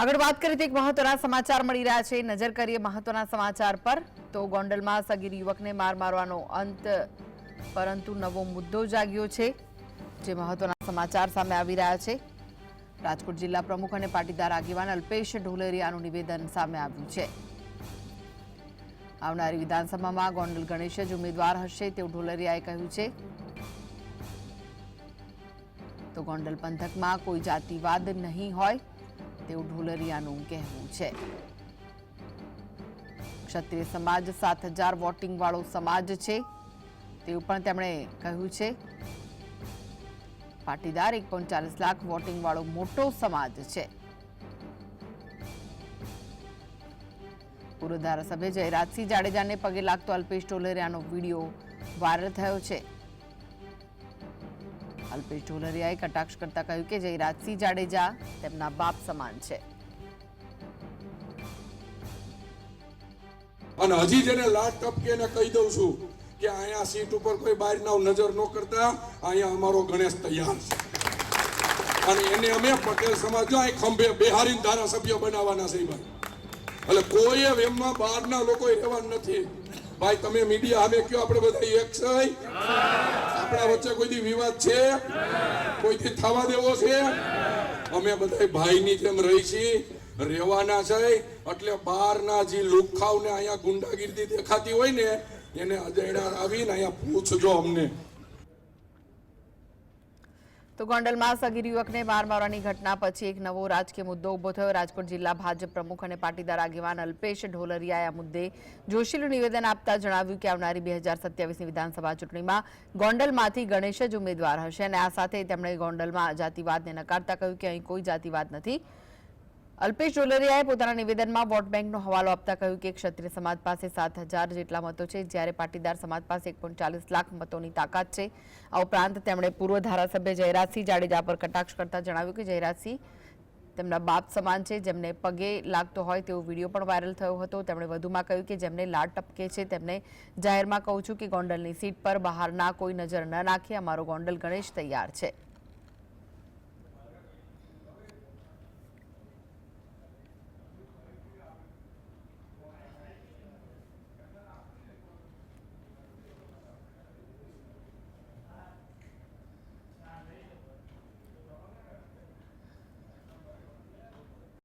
આગળ વાત કરીએ તો એક મહત્વના સમાચાર મળી રહ્યા છે। નજર કરીએ મહત્વના સમાચાર પર તો ગોંડલમાં સગીર યુવકને માર મારવાનો અંત પરંતુ નવો મુદ્દો જાગ્યો છે, જે મહત્વના સમાચાર સામે આવી રહ્યા છે। રાજકોટ જિલ્લા પ્રમુખ અને પાટીદાર આગેવાન અલ્પેશ ઢોલરિયાનું નિવેદન સામે આવ્યું છે। આવનારી વિધાનસભામાં ગોંડલ ગણેશ જ ઉમેદવાર હશે તેવું ઢોલરિયાએ કહ્યું છે। તો ગોંડલ પંથકમાં કોઈ જાતિવાદ નહીં હોય તેવું ઢોલરિયાનું કહેવું છે। ક્ષત્રિય સમાજ 7000 વોટિંગ વાળો સમાજ છે તેવું પણ તેમણે કહ્યું છે। પાટીદાર 1.40 લાખ વોટિંગ વાળો મોટો સમાજ છે। પૂર્વ ધારાસભ્ય જયરાજસિંહ જાડેજાને પગે લાગતો અલ્પેશ ઢોલરિયાનો વિડીયો વાયરલ થયો છે। અલ્પેશ ઢોલરિયાએ કટાક્ષ કરતા કહ્યું કે જયરાજસિંહ જાડેજા તેમના બાપ સમાન છે। અને હજી જેને લાટ ટપકે ને કહી દઉં છું કે અહીંયા સીટ ઉપર કોઈ બહારના નજર ન કરતા, અહીંયા અમારો ગણેશ તૈયાર છે અને એને અમે પટેલ સમાજ જો અહીં ખંભે બેહારીને ધારાસભ્ય બનાવવાના છે ભાઈ। એટલે કોઈ એમમાં બહારના લોકો રહેવાનું નથી ભાઈ। તમે મીડિયા સામે કયો આપણે બધા એક છે? આપણા વચ્ચે કોઈથી વિવાદ છે? કોઈથી થવા દેવો છે? અમે બધા ભાઈની જેમ રહી છીએ, રહેવાના છે। એટલે બહારના જે લુખાવને અહીંયા ગુંડાગીરી દેખાતી હોય ને એને અજેડા આવીને અહીંયા પૂછજો અમને। તો ગોંડલમાં સગીર યુવકને માર મારવાની ઘટના પછી એક નવો રાજકીય મુદ્દો ઉભો થયો। રાજકોટ જિલ્લા ભાજપ પ્રમુખ અને પાટીદાર આગેવાન અલ્પેશ ઢોલરિયાએ આ મુદ્દે જોશીલું નિવેદન આપતા જણાવ્યું કે આવનારી 2027ની વિધાનસભા ચૂંટણીમાં ગોંડલમાંથી ગણેશ જ ઉમેદવાર હશે અને આ સાથે તેમણે ગોંડલમાં જાતિવાદને નકારતા કહ્યું કે અહીં કોઈ જાતિવાદ નથી। અલ્પેશ ઢોલરિયાએ પોતાના નિવેદનમાં વોટ બેંકનો હવાલો આપતા કહ્યું કે ક્ષત્રિય સમાજ પાસે 7000 જેટલા મતો છે, જ્યારે પાટીદાર સમાજ પાસે 1.40 લાખ મતોની તાકાત છે। આ ઉપરાંત તેમણે પૂર્વ ધારાસભ્ય જયરાજસિંહ જાડેજા પર કટાક્ષ કરતા જણાવ્યું કે જયરાજસિંહ તેમના બાપ સમાન છે, જેમને પગે લાગતો હોય તેવો વિડીયો પણ વાયરલ થયો હતો। તેમણે વધુમાં કહ્યું કે જેમને લાટ ટપકે છે તેમને જાહેરમાં કહું છું કે ગોંડલની સીટ પર બહારના કોઈ નજર ન નાખે, અમારો ગોંડલ ગણેશ તૈયાર છે।